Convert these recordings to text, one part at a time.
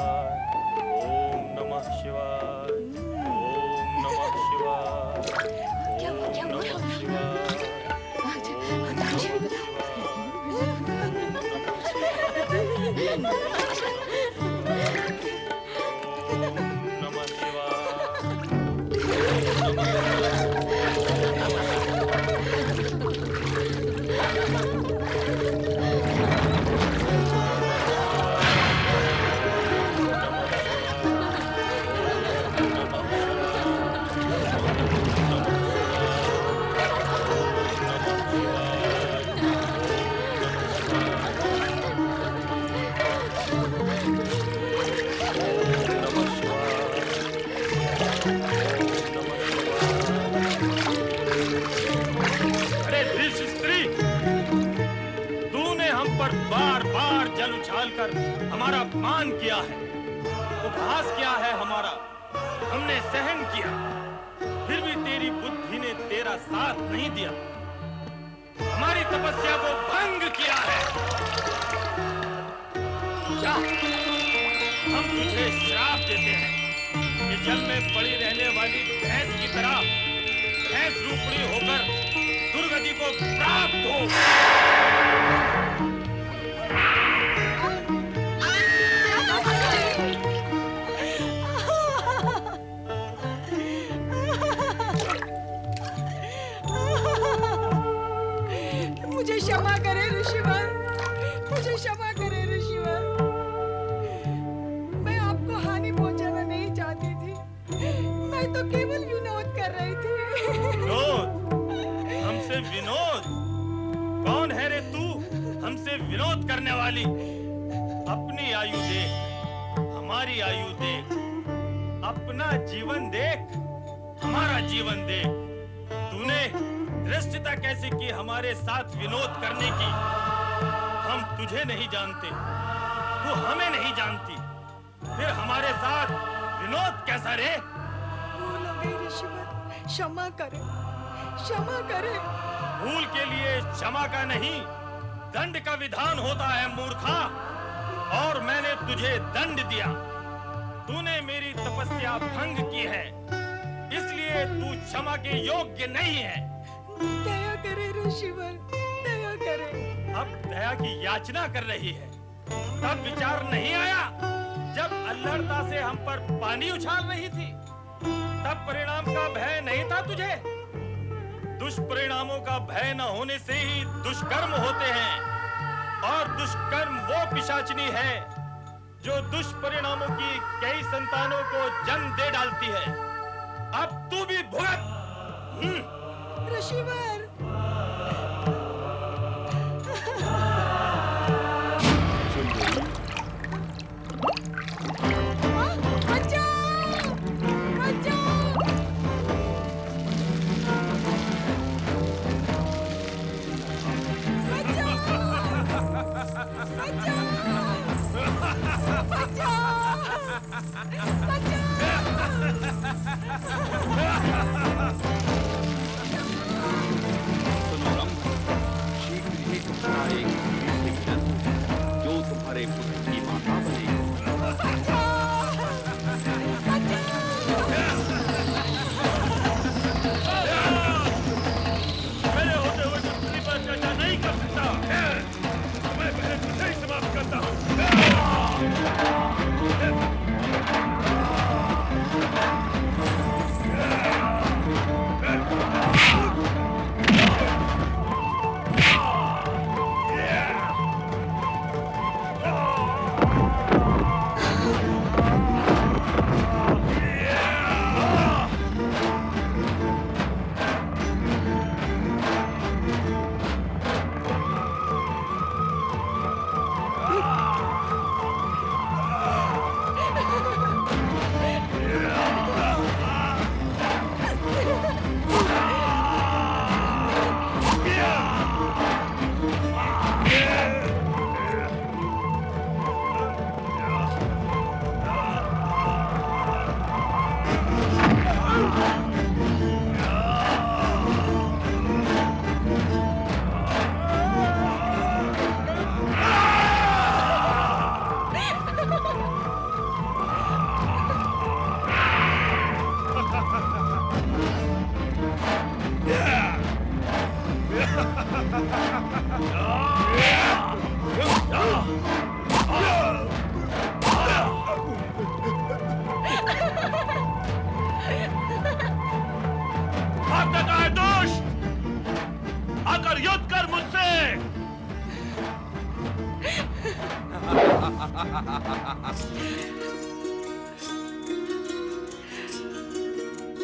ओम नमः शिवाय, ओम नमः शिवाय, क्या ओम हो नमः रहा है? शिवाय, नमः शिवाय। अरे धृष्ट स्त्री, तूने हम पर बार बार जल उछालकर हमारा अपमान किया है, उपहास किया है हमारा, हमने सहन किया, फिर भी तेरी बुद्धि ने तेरा साथ नहीं दिया, हमारी तपस्या को भंग किया है। जा, हम तुझे श्राप देते हैं कि जल में पड़ी रहने वाली भैंस की तरह भैंस रूपणी होकर दुर्गति को प्राप्त हो। मुझे क्षमा करे ऋषिवर, मुझे क्षमा करे ऋषिवर। मैं आपको हानि पहुंचाना नहीं चाहती थी, मैं तो केवल विनोद कर रही थी। विनोद? हमसे विनोद? कौन है रे तू हमसे विनोद करने वाली? अपनी आयु देख, हमारी आयु देख, अपना जीवन देख, हमारा जीवन देख। तूने धृष्टता कैसे की हमारे साथ विनोद करने की? हम तुझे नहीं जानते, तू हमें नहीं जानती, फिर हमारे साथ विनोद कैसा रे? भूल हो गई ऋषिवर, क्षमा करे, क्षमा करे। भूल के लिए क्षमा का नहीं, दंड का विधान होता है मूर्खा। और मैंने तुझे दंड दिया, तूने मेरी तपस्या भंग की है, इसलिए तू क्षमा के योग्य नहीं है। दया करे ऋषिवर, दया करे। अब दया की याचना कर रही है, तब विचार नहीं आया जब अल्लड़ता से हम पर पानी उछाल रही थी? तब परिणाम का भय नहीं था तुझे? दुष्परिणामों का भय न होने से ही दुष्कर्म होते हैं, और दुष्कर्म वो पिशाचिनी है जो दुष्परिणामों की कई संतानों को जन्म दे डालती है। अब तू भी भुगत। ऋषिवर, शीघ्र ही तुम्हारा एक वीर जन्म जो तुम्हारे पुत्र की माता बनेगी। मेरे होते हुए पुत्री पर अत्याचार नहीं कर सकता। मैं पहले तुझे ही समाप्त करता हूँ। Yeah!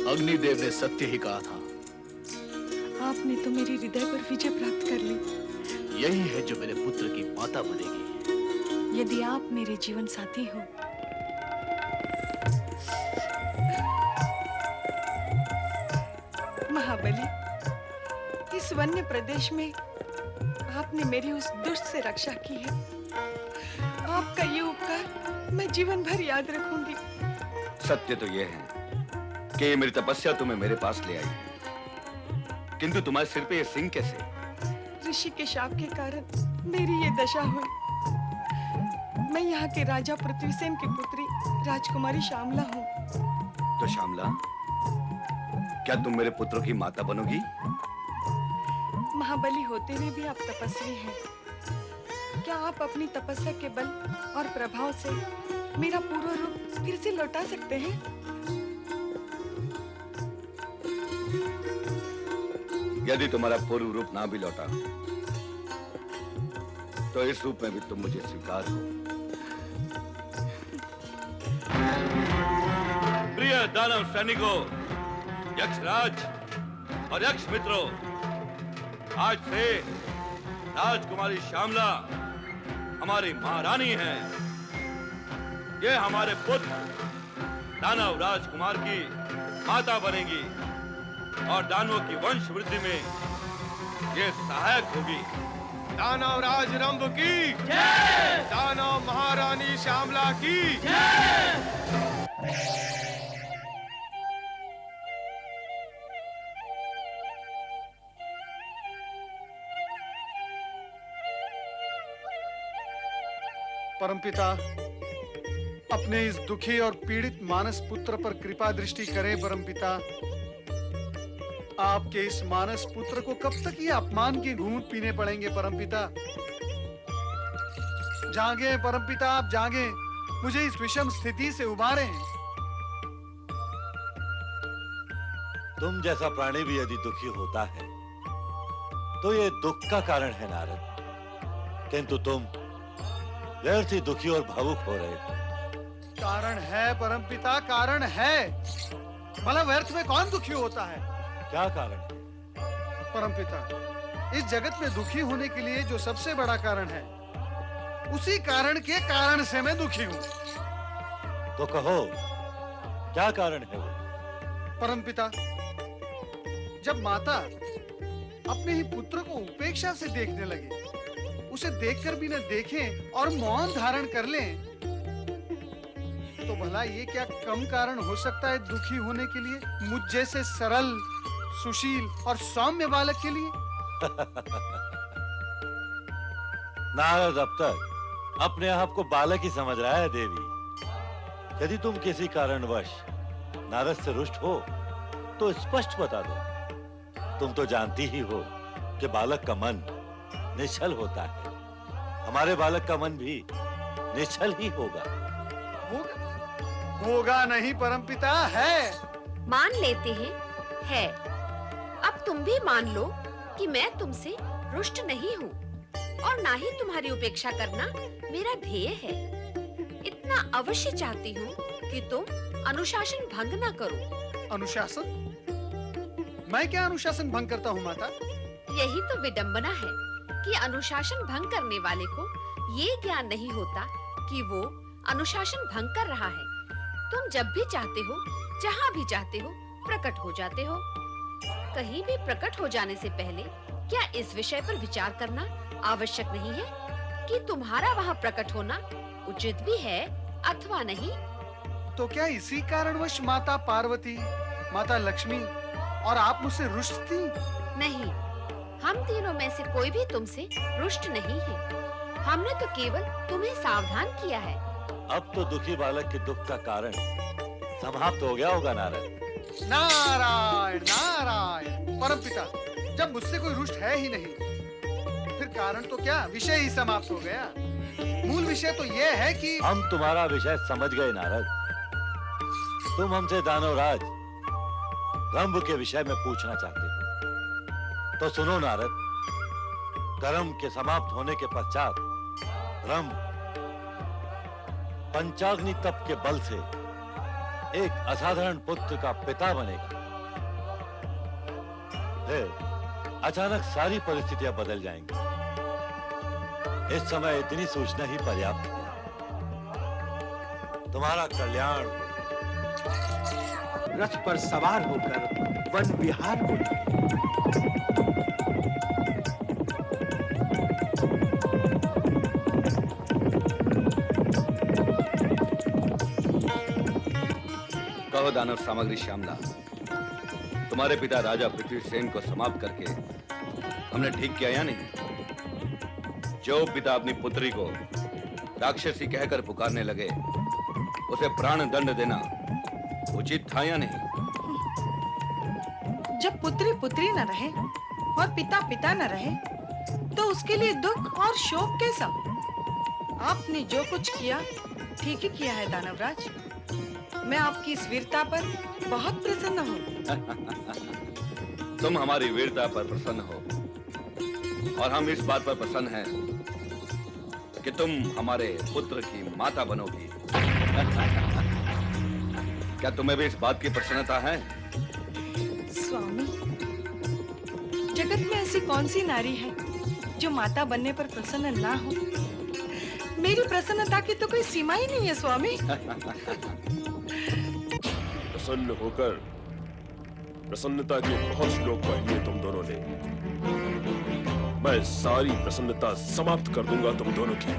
अग्निदेव ने सत्य ही कहा था। आपने तो मेरे हृदय पर विजय प्राप्त कर ली। यही है जो मेरे पुत्र की माता बनेगी। यदि आप मेरे जीवन साथी हो, महाबली, इस वन्य प्रदेश में आपने मेरी उस दुष्ट से रक्षा की है। आपका ये उपकार मैं जीवन भर याद रखूंगी। सत्य तो ये है कि ये मेरी तपस्या तुम्हें मेरे पास ले आई है, किंतु तुम्हारे सिर पे ये सिंह कैसे? ऋषि के शाप के कारण मेरी ये दशा हुई। मैं यहाँ के राजा पृथ्वीसेन की पुत्री राजकुमारी श्यामला हूँ। तो श्यामला, क्या तुम मेरे पुत्रों की माता बनोगी? महाबली होते हुए भी आप तपस्वी हैं। क्या आप अपनी तपस्या के बल और प्रभाव से मेरा पूरा रूप फिर से लौटा सकते हैं? यदि तुम्हारा पूर्व रूप ना भी लौटा, तो इस रूप में भी तुम मुझे स्वीकार हो। प्रिय दानव सैनिकों, यक्षराज और यक्ष मित्रों, आज से राजकुमारी श्यामला हमारी महारानी है। ये हमारे पुत्र दानव राजकुमार की माता बनेगी और दानवों की वंश वृद्धि में ये सहायक होगी। दानव राज रंभ की जय, दानव महारानी श्यामला की जय। परमपिता, अपने इस दुखी और पीड़ित मानस पुत्र पर कृपा दृष्टि करें। परमपिता, आपके इस मानस पुत्र को कब तक ये अपमान के घूंट पीने पड़ेंगे? परमपिता जागे, परमपिता आप जागे, मुझे इस विषम स्थिति से उबारें। तुम जैसा प्राणी भी यदि दुखी होता है तो ये दुख का कारण है नारद, किंतु तुम व्यर्थ ही दुखी और भावुक हो रहे हो। कारण है परमपिता, कारण है। भला व्यर्थ में कौन दुखी होता है? क्या कारण है? परमपिता, इस जगत में दुखी होने के लिए जो सबसे बड़ा कारण है, उसी कारण के कारण से मैं दुखी हूँ। तो कहो, क्या कारण है वो? परमपिता, जब माता अपने ही पुत्र को उपेक्षा से देखने लगे, उसे देखकर भी न देखें और मौन धारण कर लें, तो भला ये क्या कम कारण हो सकता है दुखी होने के लिए मुझ जैसे सरल, सुशील और सौम्य बालक के लिए? नारद अब तक अपने आप को बालक ही समझ रहा है देवी। यदि तुम किसी कारणवश नारद से रुष्ट हो तो स्पष्ट बता दो। तुम तो जानती ही हो कि बालक का मन निश्चल होता है। हमारे बालक का मन भी निश्चल ही होगा। होगा नहीं परमपिता, है। मान लेते हैं, है। अब तुम भी मान लो कि मैं तुमसे रुष्ट नहीं हूँ और ना ही तुम्हारी उपेक्षा करना मेरा ध्येय है। इतना अवश्य चाहती हूँ कि तुम अनुशासन भंग ना करो। अनुशासन? मैं क्या अनुशासन भंग करता हूँ माता? यही तो विडंबना है कि अनुशासन भंग करने वाले को ये ज्ञान नहीं होता कि वो अनुशासन भंग कर रहा है। तुम जब भी चाहते हो, जहाँ भी चाहते हो, प्रकट हो जाते हो। कहीं भी प्रकट हो जाने से पहले क्या इस विषय पर विचार करना आवश्यक नहीं है कि तुम्हारा वहाँ प्रकट होना उचित भी है अथवा नहीं? तो क्या इसी कारणवश माता पार्वती, माता लक्ष्मी और आप मुझसे रुष्ट थी? नहीं, हम तीनों में से कोई भी तुमसे रुष्ट नहीं है। हमने तो केवल तुम्हें सावधान किया है। अब तो दुखी बालक के दुख का कारण समाप्त हो गया होगा नारद। नारायण नारायण। परमपिता, जब मुझसे कोई रुष्ट है ही नहीं, फिर कारण तो क्या, विषय ही समाप्त हो गया। मूल विषय तो यह है कि हम तुम्हारा विषय समझ गए नारद। तुम हमसे दानवराज रंभ के विषय में पूछना चाहते हो, तो सुनो नारद। कर्म के समाप्त होने के पश्चात रंभ पंचाग्नि तप के बल से एक असाधारण पुत्र का पिता बनेगा। फिर अचानक सारी परिस्थितियां बदल जाएंगी। इस समय इतनी सोचना ही पर्याप्त है। तुम्हारा कल्याण हो। रथ पर सवार होकर वन विहार को कहो दानव सामग्री श्यामला, तुम्हारे पिता राजा पृथ्वीसेन को समाप्त करके हमने ठीक किया या नहीं? जो पिता अपनी पुत्री को राक्षसी कहकर पुकारने लगे, उसे प्राण दंड देना उचित था या नहीं? जब पुत्री पुत्री न रहे और पिता पिता न रहे, तो उसके लिए दुख और शोक कैसा? आपने जो कुछ किया ठीक ही किया है दानवराज। मैं आपकी इस वीरता पर बहुत प्रसन्न हूँ। तुम हमारी वीरता पर प्रसन्न हो और हम इस बात पर प्रसन्न हैं कि तुम हमारे पुत्र की माता बनोगी। क्या तुम्हें भी इस बात की प्रसन्नता है? स्वामी, जगत में ऐसी कौन सी नारी है जो माता बनने पर प्रसन्न ना हो? मेरी प्रसन्नता की तो कोई सीमा ही नहीं है स्वामी। प्रसन्न होकर प्रसन्नता के बहुत श्लोक पढ़ लिए तुम दोनों ने। मैं सारी प्रसन्नता समाप्त कर दूंगा तुम दोनों की।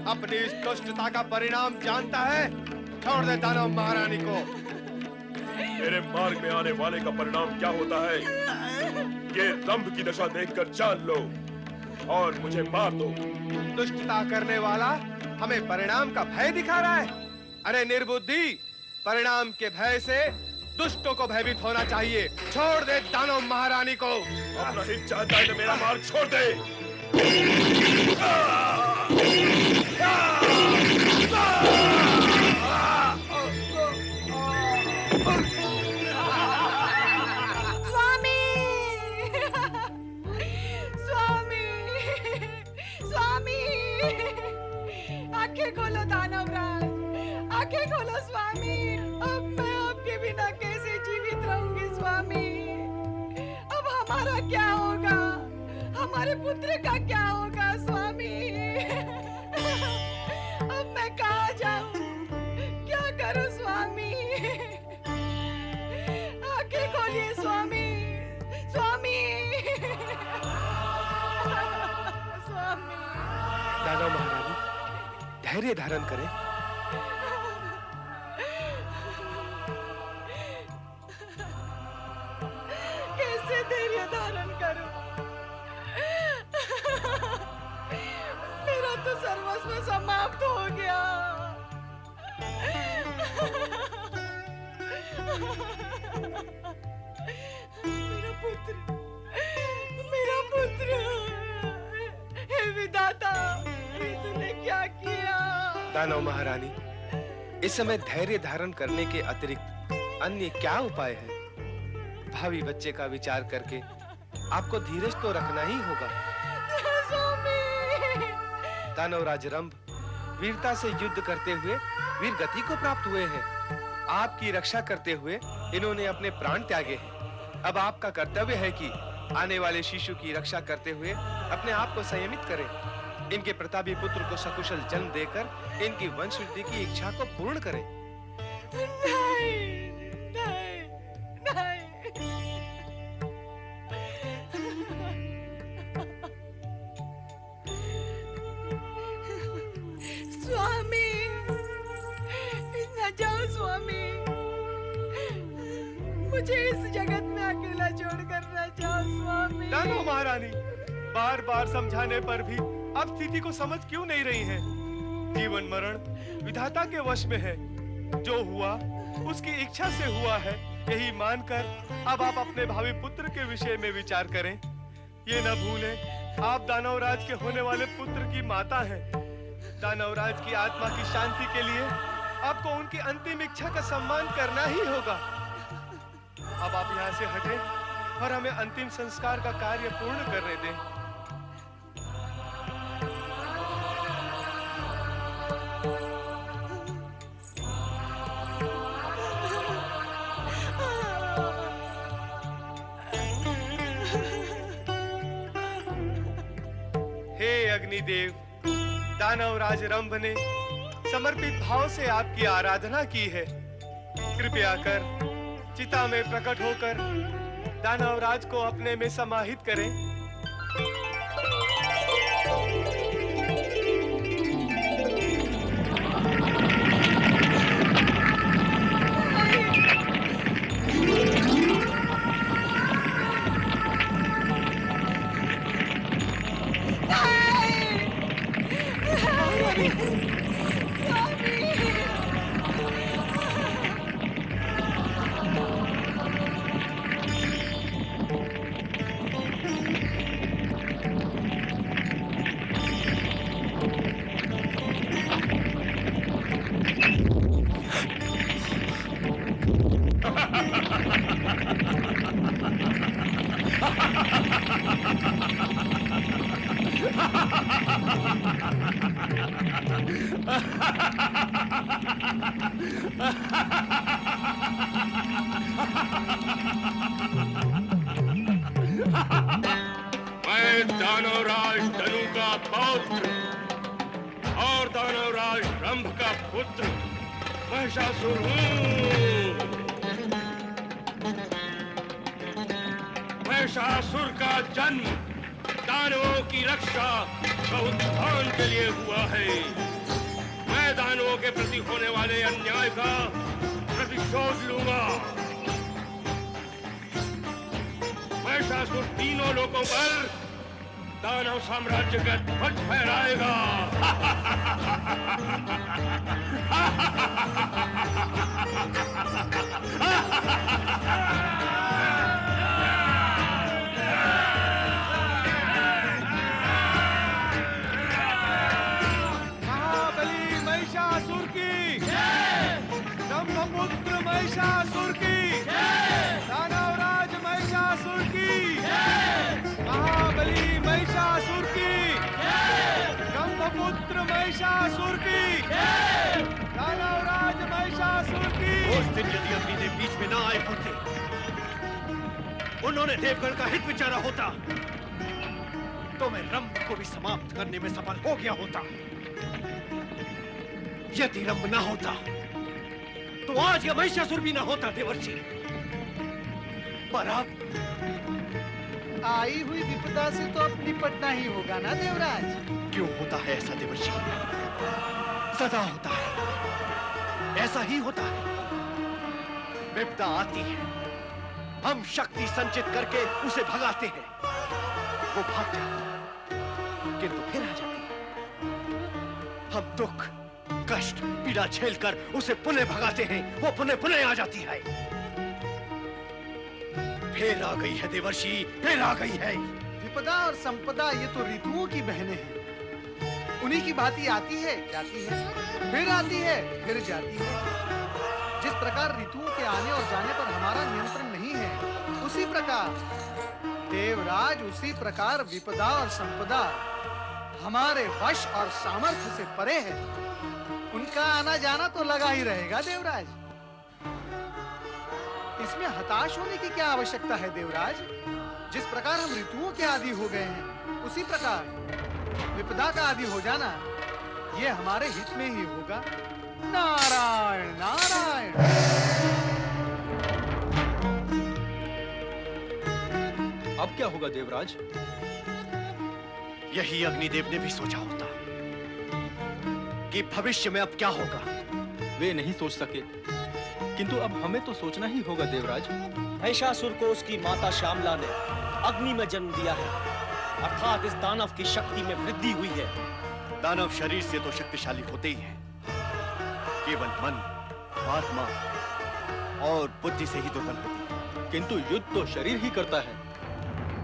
अपनी इस दुष्टता का परिणाम जानता है? छोड़ दे दानव महारानी को। मेरे मार्ग में आने वाले का परिणाम क्या होता है, ये रंभ की दशा देखकर जान लो और मुझे मार दो। दुष्टता करने वाला हमें परिणाम का भय दिखा रहा है। अरे निर्बुद्धि, परिणाम के भय से दुष्टों को भयभीत होना चाहिए। छोड़ दे दानव महारानी को। अपना हित चाहता है तो मेरा मार्ग छोड़ दे। स्वामी, हमारा क्या होगा? हमारे पुत्र का क्या होगा स्वामी? अब मैं कहाँ जाऊं? क्या करूं स्वामी? आंखें खोलिए स्वामी, स्वामी, स्वामी। दानव महारानी, धैर्य धारण करें। कैसे धैर्य धारण करूं? मेरा तो सर्वस्व समाप्त हो गया। मेरा पुत्र, हे विधाता, ये तूने क्या किया? दानव महारानी, इस समय धैर्य धारण करने के अतिरिक्त अन्य क्या उपाय है? भावी बच्चे का विचार करके आपको धीरज तो रखना ही होगा। दानवराज रंभ वीरता से युद्ध करते हुए वीर गति को प्राप्त हुए हैं। आपकी रक्षा करते हुए इन्होंने अपने प्राण त्यागे हैं। अब आपका कर्तव्य है कि आने वाले शिशु की रक्षा करते हुए अपने आप को संयमित करें। इनके प्रतापी पुत्र को सकुशल जन्म देकर इनकी वंशवृद्धि की इच्छा को पूर्ण करें। नहीं, नहीं, नहीं। स्वामी, न जाओ स्वामी, मुझे इस जगत में अकेला छोड़कर न जाओ स्वामी। दानव महारानी, बार बार समझाने पर भी आप स्थिति को समझ क्यों नहीं रही हैं? जीवन मरण विधाता के वश में है। जो हुआ उसकी इच्छा से हुआ है, यही मानकर अब आप अपने भावी पुत्र के विषय में विचार करें। ये न भूलें, आप दानवराज के होने वाले पुत्र की माता हैं। दानवराज की आत्मा की शांति के लिए आपको उनकी अंतिम इच्छा का सम्मान करना ही होगा। अब आप यहाँ से हटें और हमें अंतिम संस्कार का कार्य पूर्ण करने दें। हे अग्निदेव, दानवराज रंभ ने समर्पित भाव से आपकी आराधना की है। कृपया कर चिता में प्रकट होकर दानवराज को अपने में समाहित करें। मैं दानवराज धनु का पौत्र और दानवराज रंभ का पुत्र महिषासुर हूँ। महिषासुर का जन्म दानवों की रक्षा व उत्थान के लिए हुआ है। मैं दानवों के प्रति होने वाले अन्याय का प्रतिशोध लूंगा। महिषासुर तीनों लोकों पर दानव साम्राज्य का ध्वज फहराएगा। महाबली महिषासुर की जय, ब्रह्मपुत्र महिषासुर की जय, दानवराज महिषासुर की जय, महाबली महिषासुर की जय, ब्रह्मपुत्र महिषासुर की जय, दानवराज महिषासुर की। उस दिन यदि अग्नि बीच में ना आए होते उन्होंने देवगण का हित विचारा होता तो मैं रंभ को भी समाप्त करने में सफल हो गया होता। यदि रंभ ना होता तो आज यह महिषासुर भी ना होता देवर्षि। पर अब आई हुई विपदा से तो अब निपटना ही होगा ना देवराज। क्यों होता है ऐसा देवर्षि? सदा होता है, ऐसा ही होता है। विपदा आती है, हम शक्ति संचित करके उसे भगाते हैं, वो भाग जाती है, किंतु फिर आ जाती है। हम दुख कष्ट पीड़ा झेलकर उसे पुनः भगाते हैं, वो पुनः आ जाती है। फिर आ गई है देवर्षि, फिर आ गई है। विपदा और संपदा ये तो ऋतुओं की बहनें हैं। उन्हीं की भांति आती है, जाती है, फिर आती है, फिर जाती है। जिस प्रकार ऋतुओं के आने और जाने पर हमारा नियंत्रण नहीं है, उसी प्रकार देवराज, उसी प्रकार विपदा और संपदा हमारे वश और सामर्थ्य से परे है। उनका आना जाना तो लगा ही रहेगा देवराज। इसमें हताश होने की क्या आवश्यकता है देवराज? जिस प्रकार हम ऋतुओं के आदि हो गए हैं, उसी प्रकार विपदा का आदि हो जाना ये हमारे हित में ही होगा। नारायण नारायण। अब क्या होगा देवराज? यही अग्निदेव ने भी सोचा होता कि भविष्य में अब क्या होगा। वे नहीं सोच सके, किंतु अब हमें तो सोचना ही होगा देवराज। महिषासुर को उसकी माता श्यामला ने अग्नि में जन्म दिया है, अर्थात इस दानव की शक्ति में वृद्धि हुई है। दानव शरीर से तो शक्तिशाली होते ही हैं, केवल मन, आत्मा और बुद्धि से ही दुर्बल होती है। किंतु युद्ध तो शरीर ही करता है।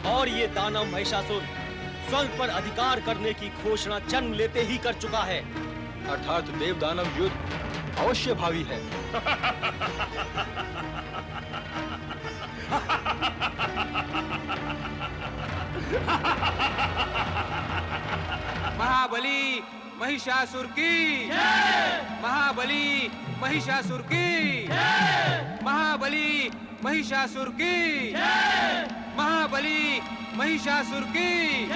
और ये दानव महिषासुर स्वर्ग पर अधिकार करने की घोषणा जन्म लेते ही कर चुका है। अर्थात देव दानव युद्ध अवश्य भावी है। महाबली महिषासुर की, महाबली महिषासुर की, महाबली महिषासुर की, महाबली महिषासुर की।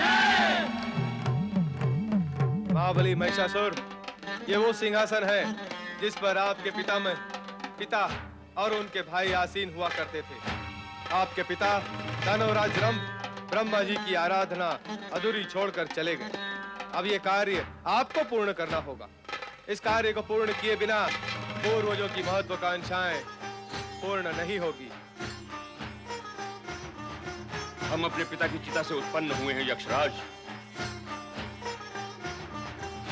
महाबली महिषासुर, ये वो सिंहासन है जिस पर आपके पिता और उनके भाई आसीन हुआ करते थे। आपके पिता दानवराज रंभ ब्रह्मा जी की आराधना अधूरी छोड़कर चले गए। अब ये कार्य आपको पूर्ण करना होगा। इस कार्य को पूर्ण किए बिना पूर्वजों की महत्वाकांक्षाएं पूर्ण नहीं होगी। हम अपने पिता की चिता से उत्पन्न हुए हैं यक्षराज,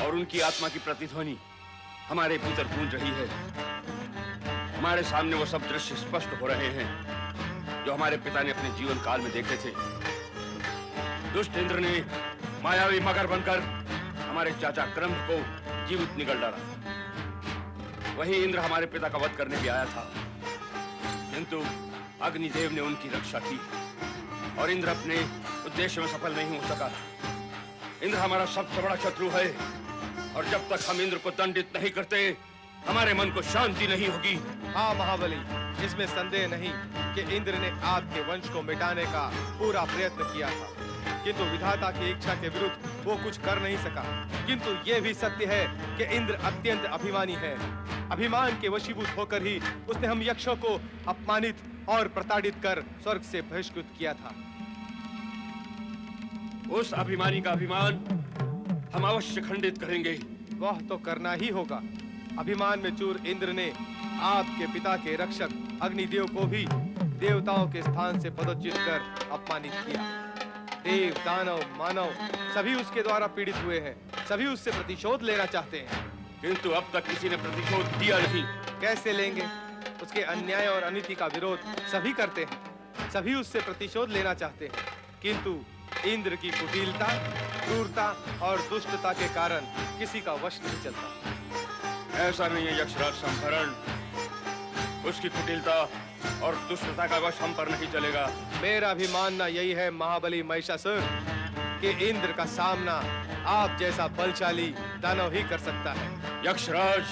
और उनकी आत्मा की प्रतिध्वनि हमारे भीतर गूंज रही है। हमारे सामने वो सब दृश्य स्पष्ट हो रहे हैं जो हमारे पिता ने अपने जीवन काल में देखे थे। दुष्ट इंद्र ने मायावी मगर बनकर हमारे चाचा क्रंभ को जीवित निगल डाला। वही इंद्र हमारे पिता का वध करने भी आया था, किंतु अग्निदेव ने उनकी रक्षा की और इंद्र अपने उद्देश्य में सफल नहीं हो सका। इंद्र हमारा सबसे बड़ा शत्रु है, और जब तक हम इंद्र को दंडित नहीं करते, हमारे मन को शांति नहीं होगी। हाँ महाबली, इसमें संदेह नहीं कि इंद्र ने आपके वंश को मिटाने का पूरा प्रयत्न किया था, किंतु विधाता की इच्छा के विरुद्ध वो कुछ कर नहीं सका। किंतु ये भी सत्य है कि इंद्र अत्यंत अभिमानी है। अभिमान के वशीभूत होकर ही उसने हम यक्षों को अपमानित और प्रताड़ित कर स्वर्ग से बहिष्कृत किया था। उस अभिमानी का अभिमान हम अवश्य खंडित करेंगे। वह तो करना ही होगा। अभिमान में चूर इंद्र ने आपके पिता के रक्षक अग्निदेव को भी देवताओं के स्थान से पदोच्युत कर अपमानित किया। देव दानव मानव सभी उसके द्वारा पीड़ित हुए हैं, सभी उससे प्रतिशोध लेना चाहते हैं, किंतु अब तक किसी ने प्रतिशोध दिया नहीं। कैसे लेंगे? उसके अन्याय और अनीति का विरोध सभी करते हैं, सभी उससे प्रतिशोध लेना चाहते हैं, किंतु इंद्र की कुटिलता, क्रूरता और दुष्टता के कारण किसी का वश नहीं चलता। ऐसा नहीं है यक्षराज संभरण, उसकी कुटिलता और दुष्टता का वश हम पर नहीं चलेगा। मेरा भी मानना यही है महाबली महिषासुर कि इंद्र का सामना आप जैसा बलशाली दानव ही कर सकता है। यक्षराज,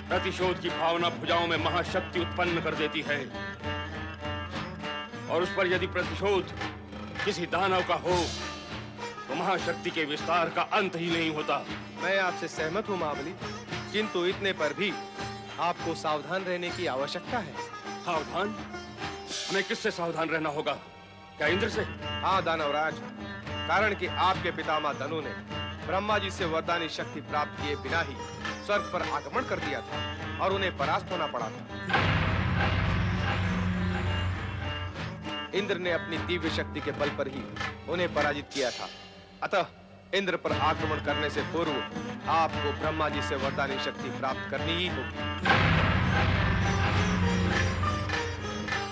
प्रतिशोध की भावना भुजाओं में महाशक्ति उत्पन्न कर देती है। और उस पर यदि प्रतिशोध किसी दानव का हो तो महाशक्ति के विस्तार का अंत ही नहीं होता। मैं आपसे सहमत हूँ महाबली, किंतु इतने पर भी आपको सावधान रहने की आवश्यकता है। सावधान? हमें किससे सावधान रहना होगा? क्या इंद्र से? हाँ दानवराज, कारण कि आपके पितामह धनु ने ब्रह्मा जी से वरदानी शक्ति प्राप्त किए बिना ही स्वर्ग पर आक्रमण कर दिया था और उन्हें परास्त होना पड़ा था। इंद्र ने अपनी दिव्य शक्ति के बल पर ही उन्हें पराजित किया था। अतः इंद्र पर आक्रमण करने से पूर्व आपको ब्रह्मा जी से वरदानी शक्ति प्राप्त करनी ही होगी।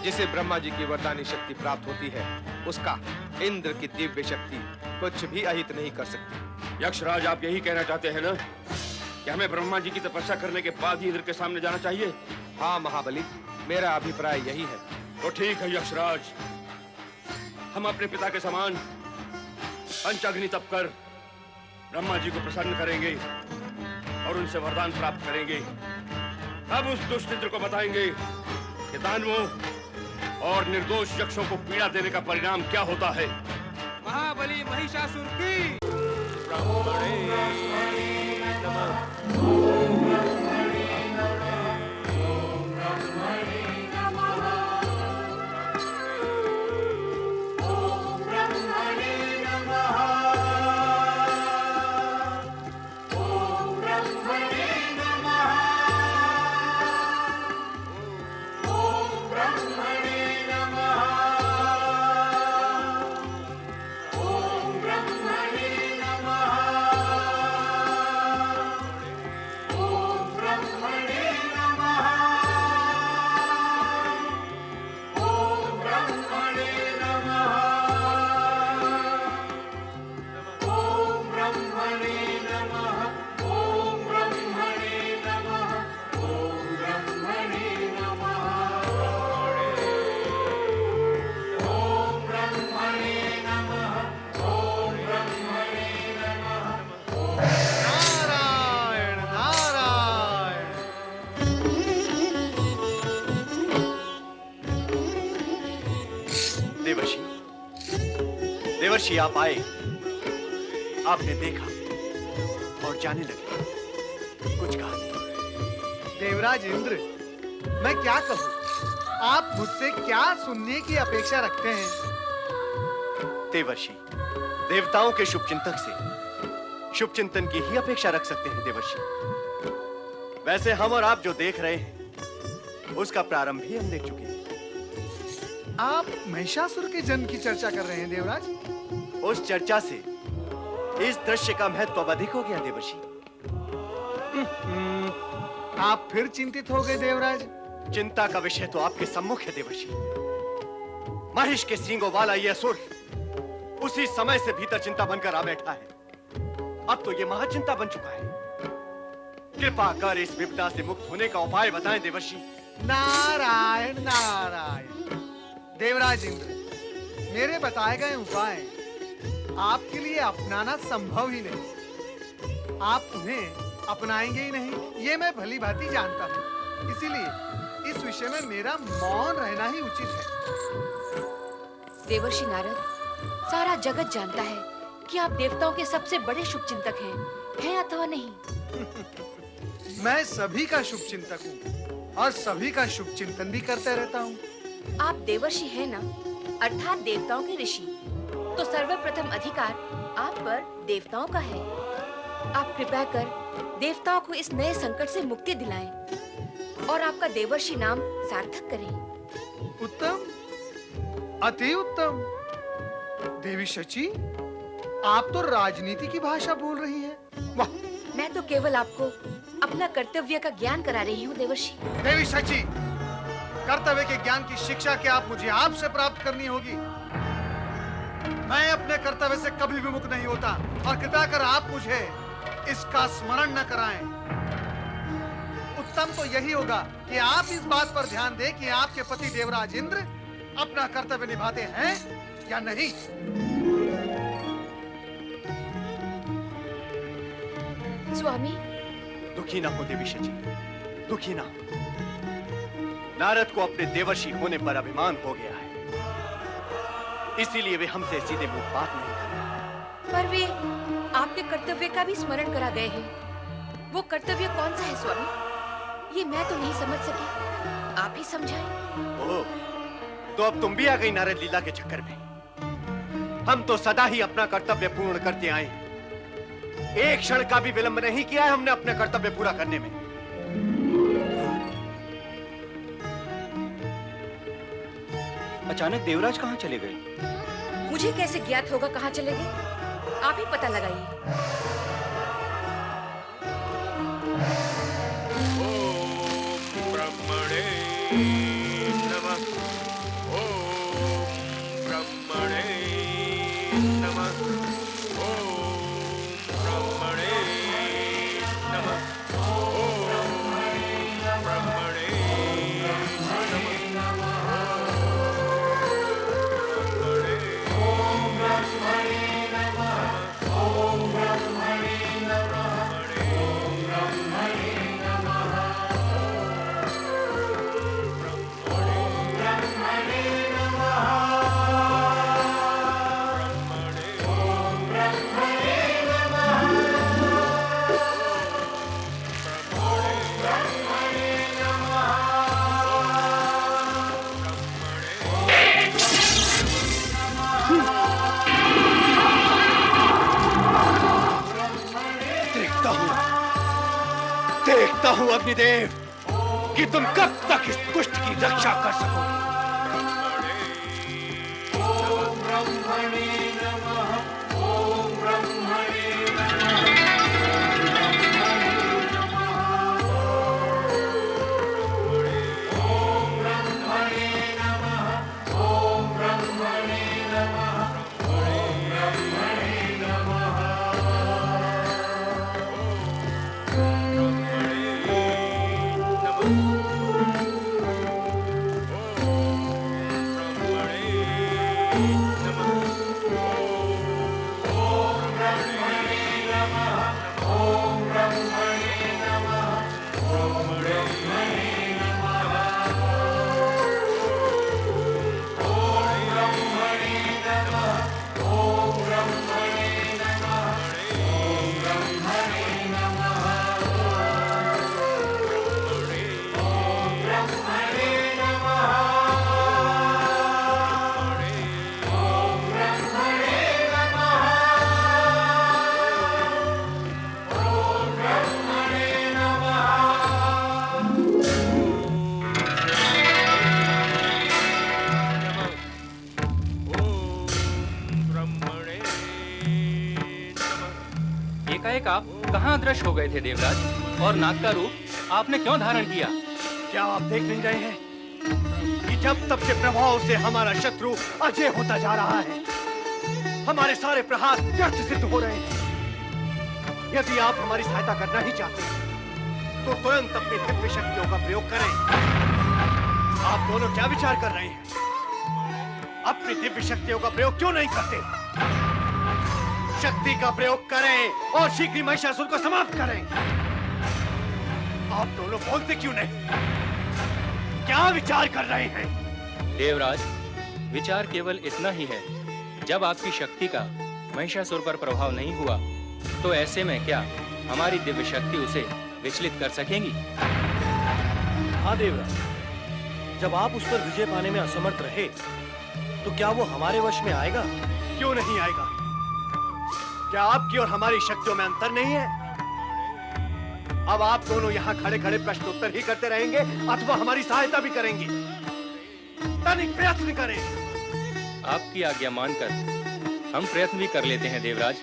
जिसे ब्रह्मा जी की वरदानी शक्ति प्राप्त होती है, उसका इंद्र की दिव्य शक्ति कुछ भी अहित नहीं कर सकती। यक्षराज, आप यही कहना चाहते हैं ना कि हमें ब्रह्मा जी की तपस्या करने के बाद ही इंद्र के सामने जाना चाहिए? हाँ महाबली, मेरा अभिप्राय यही है। तो ठीक है यक्षराज, हम अपने पिता के समान पंचाग्नि तप कर ब्रह्मा जी को प्रसन्न करेंगे और उनसे वरदान प्राप्त करेंगे। अब उस दुष्ट इंद्र को बताएंगे कि दानवों और निर्दोष यक्षों को पीड़ा देने का परिणाम क्या होता है। महाबली महिषासुर की देवर्षि आप आए, आपने देखा और जाने लगे, कुछ कहा नहीं। देवराज इंद्र, मैं क्या कहूँ? आप मुझसे क्या सुनने की अपेक्षा रखते हैं? देवर्षि, देवताओं के शुभचिंतक से शुभचिंतन की ही अपेक्षा रख सकते हैं देवर्षि। वैसे हम और आप जो देख रहे हैं उसका प्रारंभ भी हम देख चुके हैं। आप महिषासुर के जन्म की चर्चा कर रहे हैं देवराज? उस चर्चा से इस दृश्य का महत्व अधिक हो गया देवर्षि। आप फिर चिंतित हो गए देवराज? चिंता का विषय तो आपके सम्मुख है देवर्षि। महिष के सींगों वाला यह असुर उसी समय से भीतर चिंता बनकर आ बैठा है। अब तो यह महाचिंता बन चुका है। कृपा कर इस विपदा से मुक्त होने का उपाय बताएं देवर्षि। नारायण नारायण। देवराज इंद्र, मेरे बताए गए उपाय आपके लिए अपनाना संभव ही नहीं। आप उन्हें अपनाएंगे ही नहीं, ये मैं भली भांति जानता हूँ। इसीलिए इस विषय में मेरा मौन रहना ही उचित है। देवर्षि नारद, सारा जगत जानता है कि आप देवताओं के सबसे बड़े शुभचिंतक हैं अथवा नहीं? मैं सभी का शुभचिंतक हूँ और सभी का शुभचिंतन भी करते रहता हूँ। आप देवर्षि हैं ना, अर्थात देवताओं के ऋषि, तो सर्वप्रथम अधिकार आप पर देवताओं का है। आप कृपया कर देवताओं को इस नए संकट से मुक्ति दिलाएं और आपका देवर्षि नाम सार्थक करें। उत्तम, अति उत्तम। देवी शची, आप तो राजनीति की भाषा बोल रही हैं। वाह! मैं तो केवल आपको अपना कर्तव्य का ज्ञान करा रही हूँ देवर्षि। देवी शची, कर्तव्य के ज्ञान की शिक्षा क्या आप मुझे आपसे प्राप्त करनी होगी। मैं अपने कर्तव्य से कभी विमुख नहीं होता और कृपया कर आप मुझे इसका स्मरण न कराएं। उत्तम तो यही होगा कि आप इस बात पर ध्यान दें कि आपके पति देवराज इंद्र अपना कर्तव्य निभाते हैं या नहीं। स्वामी, दुखी ना हो देवी शची, दुखी ना हो। नारद को अपने देवर्षि होने पर अभिमान हो गया है। इसीलिए वे हमसे सीधे मुंह बात नहीं कर रहे। पर वे आपके कर्तव्य का भी स्मरण करा गए हैं। वो कर्तव्य कौन सा है स्वामी? ये मैं तो नहीं समझ सकी, आप ही समझाएं। ओह, तो अब तुम भी आ गई नारद लीला के चक्कर में। हम तो सदा ही अपना कर्तव्य पूर्ण करते आए हैं। एक क्षण का भी विलंब नहीं किया है हमने अपने कर्तव्य पूरा करने में। अचानक देवराज कहाँ चले गए? मुझे कैसे ज्ञात होगा कहाँ चले गए? आप ही पता लगाइए। ओम ब्रह्मणे नमः। ओम ब्रह्मणे नमः। ओम ब्रह्मणे नमः। ओम ब्रह्मणे देखता हूं अग्निदेव कि तुम कब तक इस दुष्ट की रक्षा कर सकोगे। आप कहाँ अदृश्य हो गए थे देवराज? और नाग का रूप आपने क्यों धारण किया? क्या आप देख नहीं रहे हैं कि जब तब के प्रभाव से हमारा शत्रु अजय होता जा रहा है। हमारे सारे प्रहार व्यर्थ सिद्ध हो रहे हैं। यदि आप हमारी सहायता करना ही चाहते हैं तो तुरंत अपनी दिव्य शक्तियों का प्रयोग करें। आप दोनों क्या विचार कर रहे हैं? अपनी दिव्य शक्तियों का प्रयोग क्यों नहीं करते? शक्ति का प्रयोग करें और शीघ्र ही महिषासुर को समाप्त करें। आप दोनों बोलते क्यों नहीं? क्या विचार कर रहे हैं? देवराज, विचार केवल इतना ही है, जब आपकी शक्ति का महिषासुर पर प्रभाव नहीं हुआ तो ऐसे में क्या हमारी दिव्य शक्ति उसे विचलित कर सकेंगी? हाँ देवराज, जब आप उस पर विजय पाने में असमर्थ रहे तो क्या वो हमारे वश में आएगा? क्यों नहीं आएगा? क्या आपकी और हमारी शक्तियों में अंतर नहीं है? अब आप दोनों यहाँ खड़े खड़े प्रश्न उत्तर ही करते रहेंगे अथवा हमारी सहायता भी करेंगे? तनिक प्रयत्न करें। आपकी आज्ञा मानकर हम प्रयत्न भी कर लेते हैं देवराज।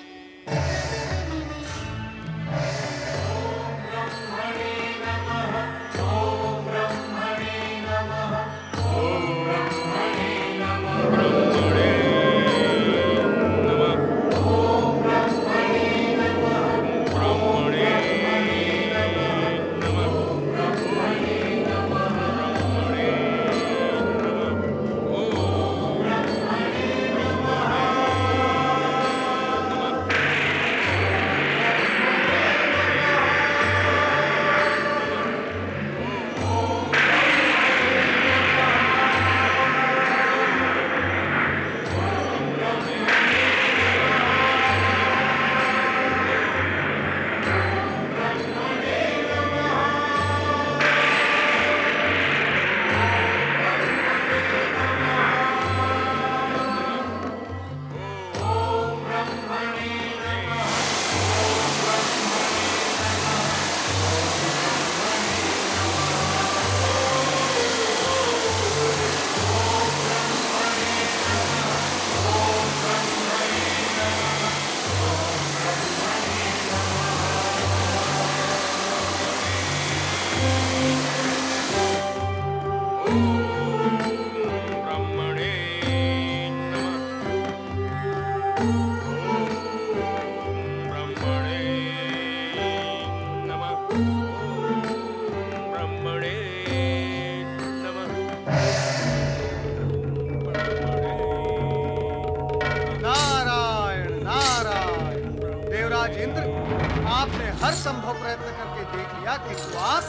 हर संभव प्रयत्न करके देख लिया किंतु आप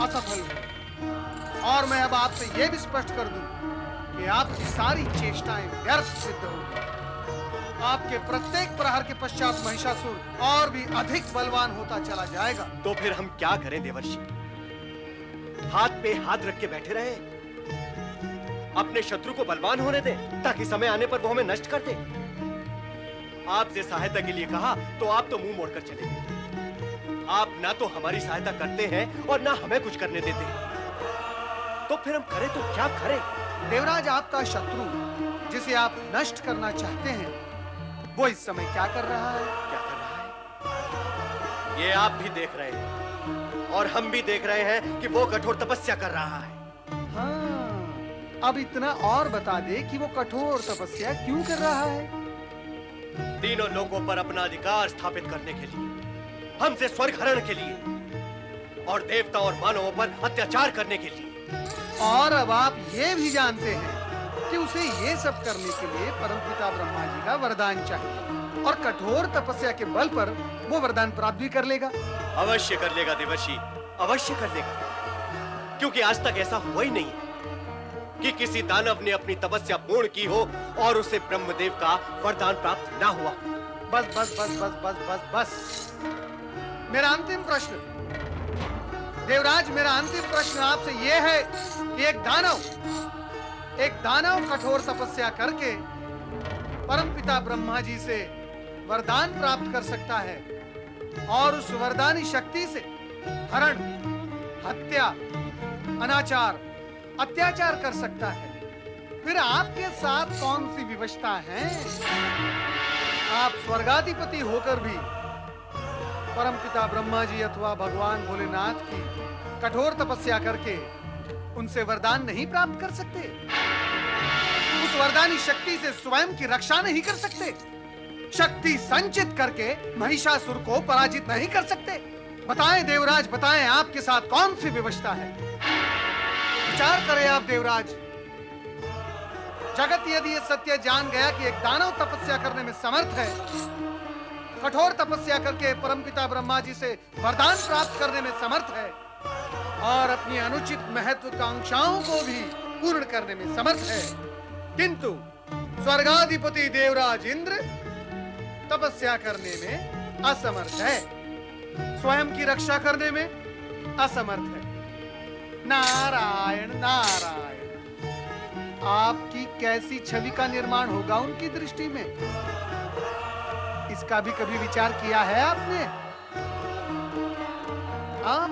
असफल हुए। और मैं अब आपसे यह भी स्पष्ट कर दूं कि आपकी सारी चेष्टाएं व्यर्थ सिद्ध होंगी। आपके प्रत्येक प्रहार के पश्चात महिषासुर और भी अधिक बलवान होता चला जाएगा। तो फिर हम क्या करें देवर्षि? हाथ पे हाथ रख के बैठे रहे? अपने शत्रु को बलवान होने दें ताकि समय आने पर वो हमें नष्ट कर दे? आपसे सहायता के लिए कहा तो आप तो मुंह मोड़कर चले गए। आप ना तो हमारी सहायता करते हैं और ना हमें कुछ करने देते हैं। तो फिर हम करें तो क्या करें? देवराज, आपका शत्रु जिसे आप नष्ट करना चाहते हैं वो इस समय क्या कर रहा है? क्या कर रहा है? ये आप भी देख रहे हैं और हम भी देख रहे हैं कि वो कठोर तपस्या कर रहा है। हाँ, अब इतना और बता दे कि वो कठोर तपस्या क्यों कर रहा है? तीनों लोगों पर अपना अधिकार स्थापित करने के लिए, हमसे स्वर्ग हरण के लिए और देवता और मानवों पर अत्याचार करने के लिए। और अब आप ये भी जानते हैं कि उसे ये सब करने के लिए परमपिता ब्रह्मा जी का वरदान चाहिए और कठोर तपस्या के बल पर वो वरदान प्राप्त भी कर लेगा। अवश्य कर लेगा देवर्षि, अवश्य कर लेगा, क्योंकि आज तक ऐसा हुआ ही नहीं है कि किसी दानव ने अपनी तपस्या पूर्ण की हो और उसे ब्रह्मदेव का वरदान प्राप्त ना हुआ। बस बस बस बस बस बस बस। मेरा अंतिम प्रश्न देवराज, मेरा अंतिम प्रश्न आपसे यह है कि एक दानव कठोर तपस्या करके परमपिता ब्रह्मा जी से वरदान प्राप्त कर सकता है और उस वरदानी शक्ति से हरण, हत्या, अनाचार, अत्याचार कर सकता है। फिर आपके साथ कौन सी विवशता है? आप स्वर्गाधिपति होकर भी परमपिता ब्रह्मा जी अथवा भगवान भोलेनाथ की कठोर तपस्या करके उनसे वरदान नहीं प्राप्त कर सकते? उस वरदानी शक्ति से स्वयं की रक्षा नहीं कर सकते? शक्ति संचित करके महिषासुर को पराजित नहीं कर सकते? बताएं देवराज, बताएं आपके साथ कौन सी विवशता है? विचार करें आप देवराज। जगत यदि ये सत्य जान गया कि एक दानव तपस्या करने में समर्थ है, कठोर तपस्या करके परमपिता ब्रह्मा जी से वरदान प्राप्त करने में समर्थ है और अपनी अनुचित महत्वाकांक्षाओं को भी पूर्ण करने में समर्थ है, किंतु स्वर्गाधिपति देवराज इंद्र तपस्या करने में असमर्थ है, स्वयं की रक्षा करने में असमर्थ है। नारायण नारायण, आपकी कैसी छवि का निर्माण होगा उनकी दृष्टि में? इसका भी कभी विचार किया है आपने? आप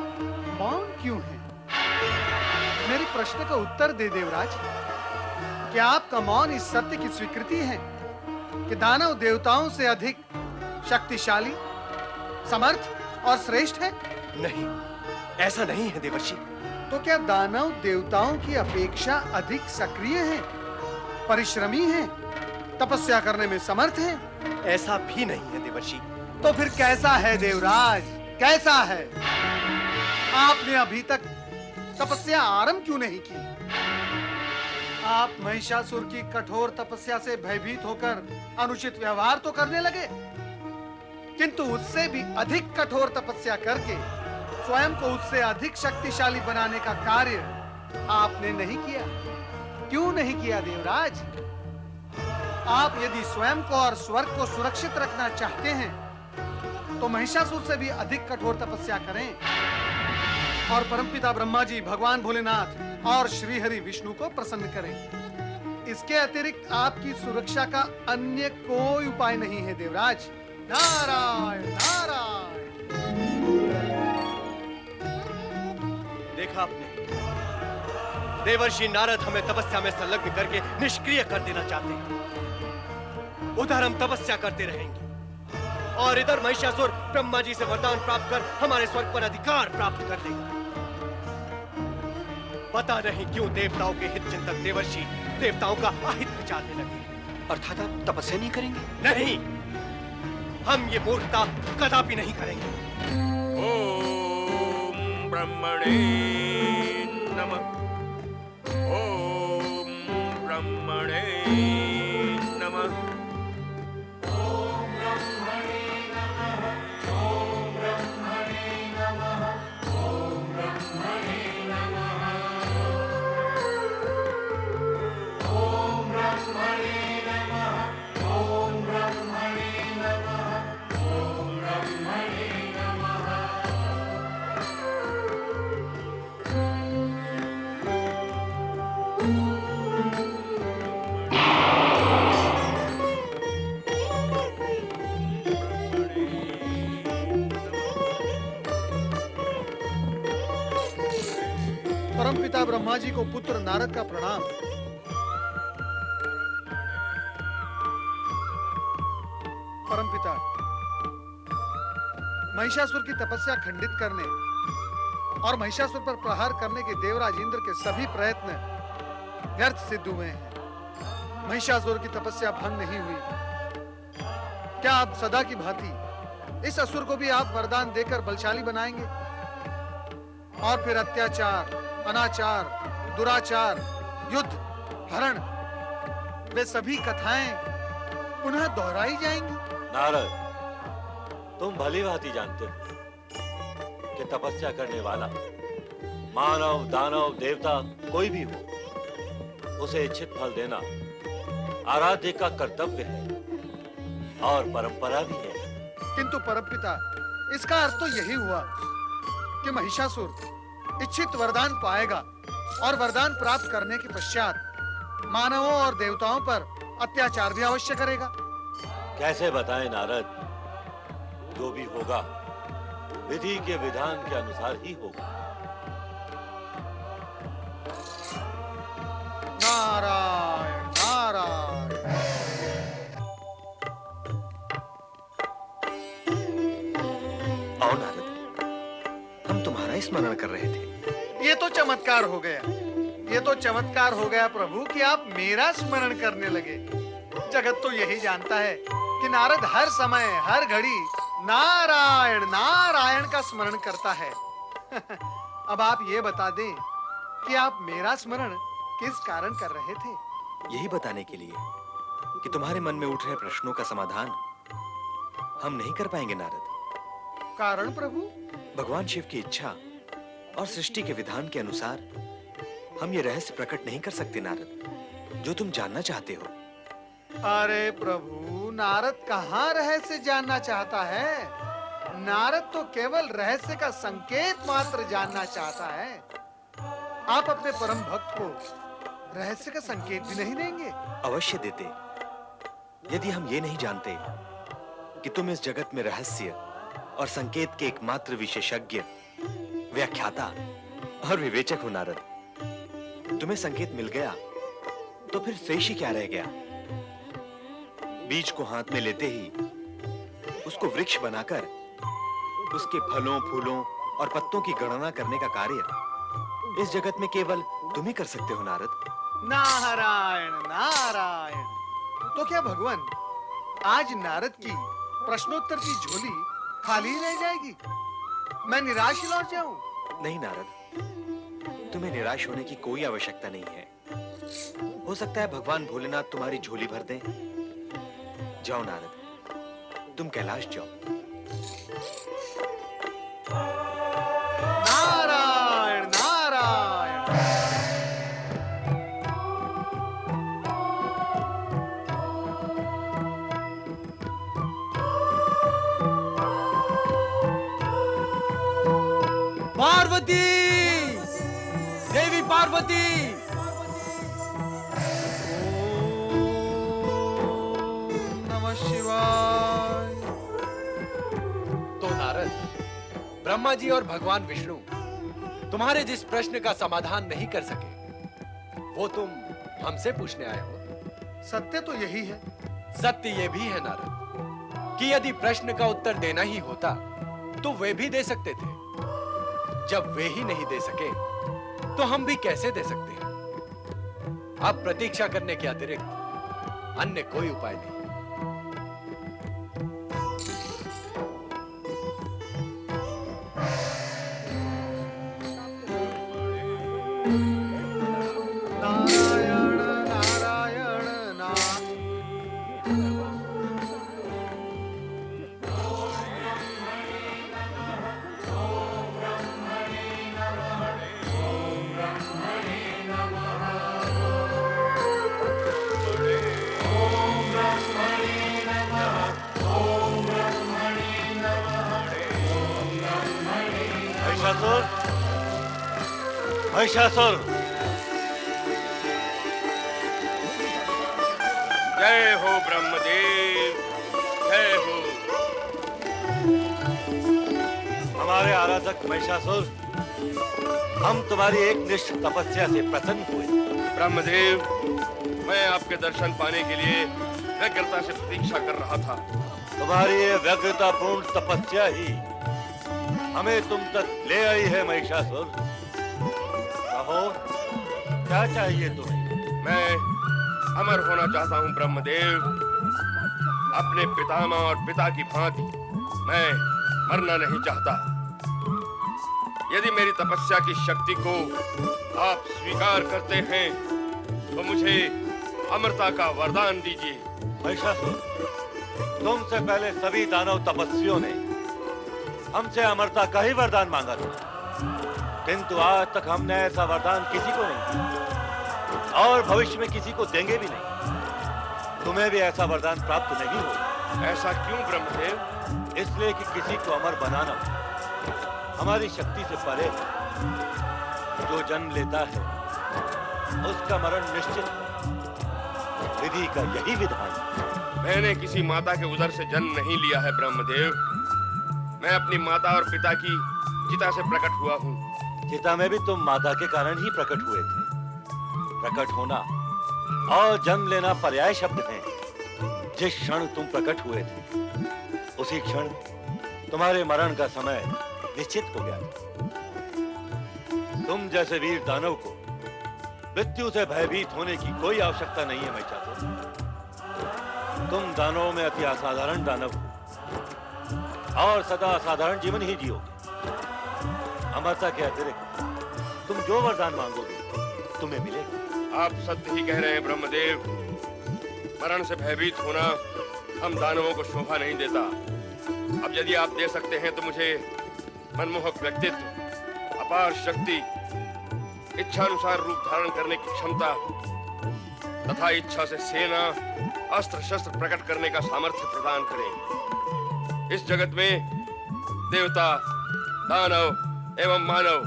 मौन क्यों हैं? मेरे प्रश्न का उत्तर दे देवराज। क्या आपका मौन इस सत्य की स्वीकृति है कि दानव देवताओं से अधिक शक्तिशाली, समर्थ और श्रेष्ठ है? नहीं, ऐसा नहीं है देवर्षि। तो क्या दानव देवताओं की अपेक्षा अधिक सक्रिय हैं, परिश्रमी हैं, तपस्या करने में समर्थ हैं? ऐसा भी नहीं है देवर्षि। तो फिर कैसा है देवराज, कैसा है? आपने अभी तक तपस्या आरंभ क्यों नहीं की? आप महिषासुर की कठोर तपस्या से भयभीत होकर अनुचित व्यवहार तो करने लगे, किंतु उससे भी अधिक कठोर तपस्या करके स्वयं को उससे अधिक शक्तिशाली बनाने का कार्य आपने नहीं किया। क्यों नहीं किया देवराज? आप यदि स्वयं को और स्वर्ग को सुरक्षित रखना चाहते हैं तो महिषासुर से भी अधिक कठोर तपस्या करें और परमपिता ब्रह्मा जी, भगवान भोलेनाथ और श्री हरि विष्णु को प्रसन्न करें। इसके अतिरिक्त आपकी सुरक्षा का अन्य कोई उपाय नहीं है देवराज। नारायण नारायण। देखा आपने, देवर्षि नारद हमें तपस्या में संलग्न करके निष्क्रिय कर देना चाहते हैं। उधर हम तपस्या करते रहेंगे और इधर महिषासुर ब्रह्मा जी से वरदान प्राप्त कर हमारे स्वर्ग पर अधिकार प्राप्त कर लेगा। पता नहीं क्यों देवताओं के हित चिंतक देवर्षि देवताओं का अहित विचारने लगे। अर्थात आप तपस्या नहीं करेंगे? नहीं, हम ये मूर्खता कदापि नहीं करेंगे। ओम ब्रह्मणे नमः। ओम ब्रह्मणे नमः। ओम ब्रह्मणे नमः। ओम ब्रह्मणे ब्रह्मा जी को पुत्र नारद का प्रणाम। परमपिता, महिषासुर की तपस्या खंडित करने और महिषासुर पर प्रहार करने के देवराज इंद्र के सभी प्रयत्न व्यर्थ सिद्ध हुए हैं। महिषासुर की तपस्या भंग नहीं हुई। क्या आप सदा की भांति इस असुर को भी आप वरदान देकर बलशाली बनाएंगे और फिर अत्याचार, अनाचार, दुराचार, युद्ध, हरण, वे सभी कथाएं पुनः दोहराई जाएंगी? नारद, तुम भली भांति जानते हो कि तपस्या करने वाला मानव, दानव, देवता कोई भी हो, उसे इच्छित फल देना आराध्य का कर्तव्य है और परंपरा भी है। किंतु परमपिता, इसका अर्थ तो यही हुआ कि महिषासुर इच्छित वरदान पाएगा और वरदान प्राप्त करने के पश्चात मानवों और देवताओं पर अत्याचार भी अवश्य करेगा। कैसे बताएं नारद? जो भी होगा विधि के विधान के अनुसार ही होगा। नारायण नारायण। आओ नारद, हम तुम्हारा स्मरण कर रहे थे। ये तो चमत्कार हो गया, ये तो चमत्कार हो गया प्रभु कि आप मेरा स्मरण करने लगे। जगत तो यही जानता है कि नारद हर समय हर घड़ी नारायण नारायण का स्मरण करता है। अब आप ये बता दें कि आप मेरा स्मरण किस कारण कर रहे थे? यही बताने के लिए कि तुम्हारे मन में उठ रहे प्रश्नों का समाधान हम नहीं कर पाएंगे नारद। कारण प्रभु? भगवान शिव की इच्छा और सृष्टि के विधान के अनुसार हम ये रहस्य प्रकट नहीं कर सकते नारद, जो तुम जानना चाहते हो। अरे प्रभु, नारद कहाँ रहस्य जानना चाहता है? नारद तो केवल रहस्य का संकेत मात्र जानना चाहता है। आप अपने परम भक्त को रहस्य का संकेत भी नहीं देंगे? अवश्य देते, यदि हम ये नहीं जानते कि तुम इस जगत में रहस्य और संकेत के एकमात्र विशेषज्ञ, व्याख्याता और विवेचक हो नारद। तुम्हें संकेत मिल गया तो फिर शेष ही क्या रह गया? बीज को हाथ में लेते ही उसको वृक्ष बनाकर उसके फलों, फूलों और पत्तों की गणना करने का कार्य इस जगत में केवल तुम ही कर सकते हो नारद। नारायण नारायण। तो क्या भगवान आज नारद की प्रश्नोत्तर की झोली खाली रह जाएगी? मैं निराश लौट जाऊं? नहीं नारद, तुम्हें निराश होने की कोई आवश्यकता नहीं है। हो सकता है भगवान भोलेनाथ तुम्हारी झोली भर दें। जाओ नारद, तुम कैलाश जाओ। नारायण नारायण। पार्वती, देवी पार्वती। नमः शिवाय। तो नारद, ब्रह्मा जी और भगवान विष्णु तुम्हारे जिस प्रश्न का समाधान नहीं कर सके, वो तुम हमसे पूछने आए हो। सत्य तो यही है। सत्य ये भी है नारद कि यदि प्रश्न का उत्तर देना ही होता तो वे भी दे सकते थे। जब वे ही नहीं दे सके तो हम भी कैसे दे सकते हैं? अब प्रतीक्षा करने के अतिरिक्त अन्य कोई उपाय नहीं। नारायण नारायण महिषासुर, महिषासुर। जय हो ब्रह्मदेव, जय हो। हमारे आराधक महिषासुर हम तुम्हारी एक निष्ठ तपस्या से प्रसन्न हुए। ब्रह्मदेव, मैं आपके दर्शन पाने के लिए व्यग्रता से प्रतीक्षा कर रहा था। तुम्हारी ये व्यग्रतापूर्ण तपस्या ही हमें तुम तक ले आई है महिषासुर। कहो, क्या चाहिए तुम्हें? मैं अमर होना चाहता हूँ ब्रह्मदेव। अपने पितामह और पिता की भांति मैं मरना नहीं चाहता। यदि मेरी तपस्या की शक्ति को आप स्वीकार करते हैं तो मुझे अमरता का वरदान दीजिए। महिषासुर, तुमसे पहले सभी दानव तपस्वियों ने हमसे अमरता का ही वरदान मांगा था, किंतु आज तक हमने ऐसा वरदान किसी को नहीं दिया और भविष्य में किसी को देंगे भी नहीं। तुम्हें भी ऐसा वरदान प्राप्त नहीं होगा। ऐसा क्यों ब्रह्मदेव? इसलिए कि किसी को अमर बनाना हमारी शक्ति से परे है। जो जन्म लेता है उसका मरण निश्चित है। विधि का यही विधान है। मैंने किसी माता के उदर से जन्म नहीं लिया है ब्रह्मदेव। मैं अपनी माता और पिता की चिता से प्रकट हुआ हूँ। चिता में भी तुम माता के कारण ही प्रकट हुए थे। प्रकट होना और जन्म लेना पर्याय शब्द हैं। जिस क्षण तुम प्रकट हुए थे उसी क्षण तुम्हारे मरण का समय निश्चित हो गया। तुम जैसे वीर दानव को मृत्यु से भयभीत होने की कोई आवश्यकता नहीं है महिषासुर। तुम दानवों में अति असाधारण दानव हो और सदा असाधारण जीवन ही जियोगे। अमरता के अतिरिक्त तुम जो वरदान मांगोगे तुम्हें मिलेगा। आप सत्य ही कह रहे हैं ब्रह्मदेव। मरण से भयभीत होना हम दानवों को शोभा नहीं देता। अब यदि आप दे सकते हैं तो मुझे मनमोहक व्यक्तित्व, अपार शक्ति, इच्छानुसार रूप धारण करने की क्षमता तथा इच्छा से सेना, अस्त्र शस्त्र प्रकट करने का सामर्थ्य प्रदान करें। इस जगत में देवता, दानव एवं मानव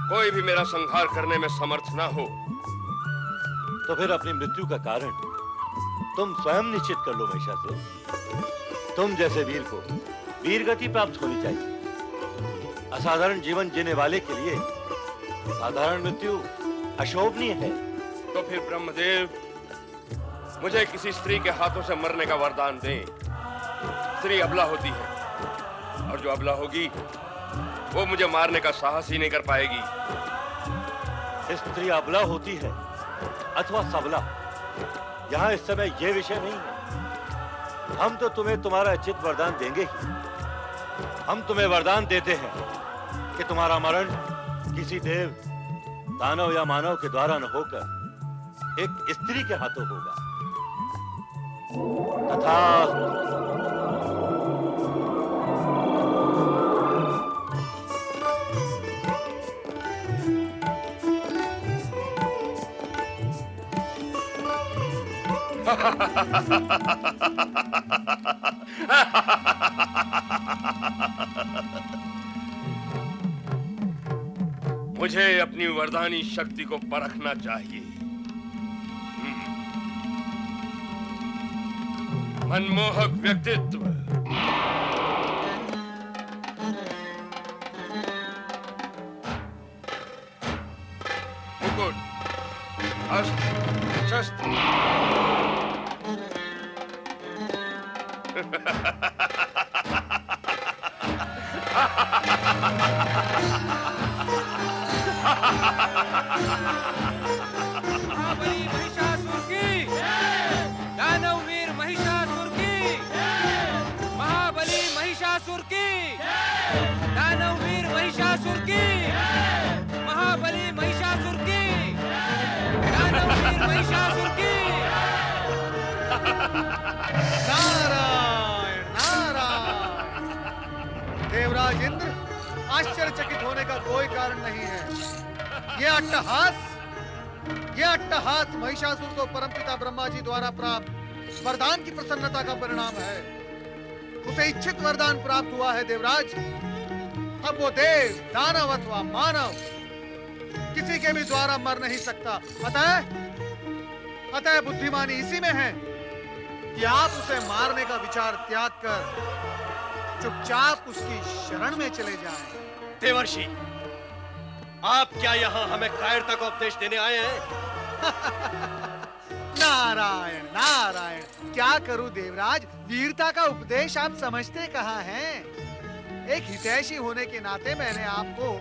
कोई भी मेरा संहार करने में समर्थ ना हो। तो फिर अपनी मृत्यु का कारण तुम स्वयं निश्चित कर लो महिषासुर। तुम जैसे वीर को वीर गति प्राप्त होनी चाहिए। असाधारण जीवन जीने वाले के लिए साधारण मृत्यु अशोभनीय है। तो फिर ब्रह्मदेव मुझे किसी स्त्री के हाथों से मरने का वरदान दें। स्त्री अबला होती है और जो अबला होगी वो मुझे मारने का साहस ही नहीं कर पाएगी। स्त्री अबला होती है अथवा सबला, यहाँ इस समय ये विषय नहीं है। हम तो तुम्हें तुम्हारा उचित वरदान देंगे ही। हम तुम्हें वरदान देते हैं कि तुम्हारा मरण किसी देव, दानव या मानव के द्वारा न होकर एक स्त्री के हाथों होगा। तथा मुझे अपनी वरदानी शक्ति को परखना चाहिए। मनमोहक व्यक्तित्व, मुकुट, अस्त्र शस्त्र, महाबली महिषासुर की, दानववीर महिषासुर की, महाबली महिषासुर की, दानववीर महिषासुर की, महाबली महिषासुर की, दानववीर महिषासुर की। नारायण नारायण। देवराज इंद्र, आश्चर्यचकित होने का कोई कारण नहीं है। यह अट्टहास महिषासुर को परमपिता ब्रह्मा जी द्वारा प्राप्त वरदान की प्रसन्नता का परिणाम है। उसे इच्छित वरदान प्राप्त हुआ है देवराज। अब वो देव, दानव अथवा मानव किसी के भी द्वारा मर नहीं सकता। अतः बुद्धिमानी इसी में है कि आप उसे मारने का विचार त्याग कर चुपचाप उसकी शरण में चले जाएं। देवर्षि, आप क्या यहाँ हमें कायरता का उपदेश देने आए हैं? नारायण नारायण, क्या करूं देवराज, वीरता का उपदेश आप समझते कहाँ हैं? एक हितैषी होने के नाते मैंने आपको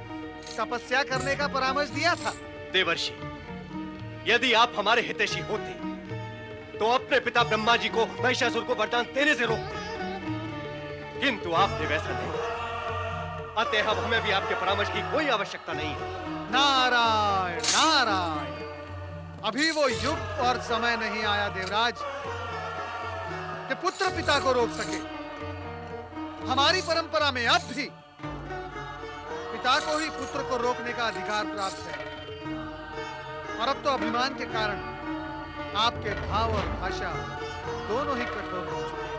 तपस्या करने का परामर्श दिया था। देवर्षि, यदि आप हमारे हितैषी होते तो अपने पिता ब्रह्मा जी को महिषासुर को वरदान देने से रोकते, किंतु आपने वैसा नहीं किया। अतः अब हमें भी आपके परामर्श की कोई आवश्यकता नहीं है। नारायण नारायण, अभी वो युग और समय नहीं आया देवराज कि पुत्र पिता को रोक सके। हमारी परंपरा में अब भी पिता को ही पुत्र को रोकने का अधिकार प्राप्त है, और अब तो अभिमान के कारण आपके भाव और भाषा दोनों ही कठोर हो चुके हैं।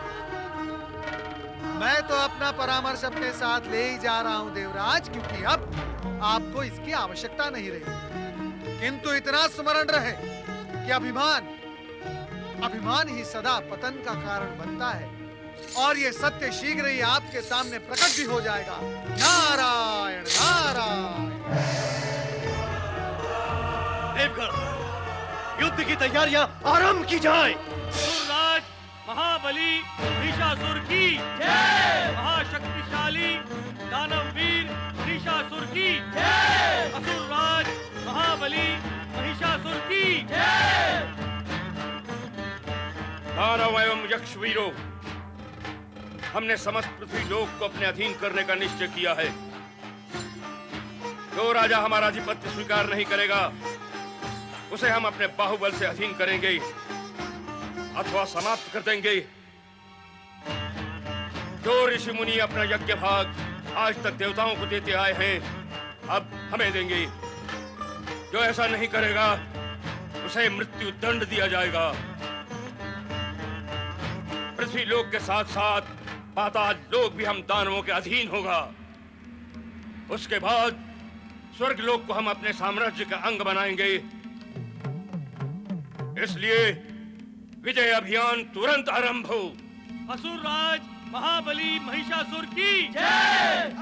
मैं तो अपना परामर्श अपने साथ ले ही जा रहा हूं देवराज, क्योंकि अब आपको इसकी आवश्यकता नहीं रही। किंतु इतना स्मरण रहे कि अभिमान ही सदा पतन का कारण बनता है, और ये सत्य शीघ्र ही आपके सामने प्रकट भी हो जाएगा। नारायण नारायण। देवगण, युद्ध की तैयारियां आरंभ की जाए। असुरराज महाबली महिषासुर की जय, महाशक्तिशाली दानववीर महिषासुर की जय, असुरराज महाबली महिषासुर की जय। दानव एवं यक्ष वीरों, हमने समस्त पृथ्वी लोक को अपने अधीन करने का निश्चय किया है। जो राजा हमारा आधिपत्य स्वीकार नहीं करेगा, उसे हम अपने बाहुबल से अधीन करेंगे अथवा समाप्त कर देंगे। जो ऋषि मुनि अपना यज्ञ भाग आज तक देवताओं को देते आए हैं, अब हमें देंगे। जो ऐसा नहीं करेगा, उसे मृत्यु दंड दिया जाएगा। पृथ्वी लोक के साथ साथ पाताल लोक भी हम दानवों के अधीन होगा। उसके बाद स्वर्ग लोक को हम अपने साम्राज्य का अंग बनाएंगे। इसलिए विजय अभियान तुरंत आरंभ हो। असुरराज महाबली महिषासुर की जय।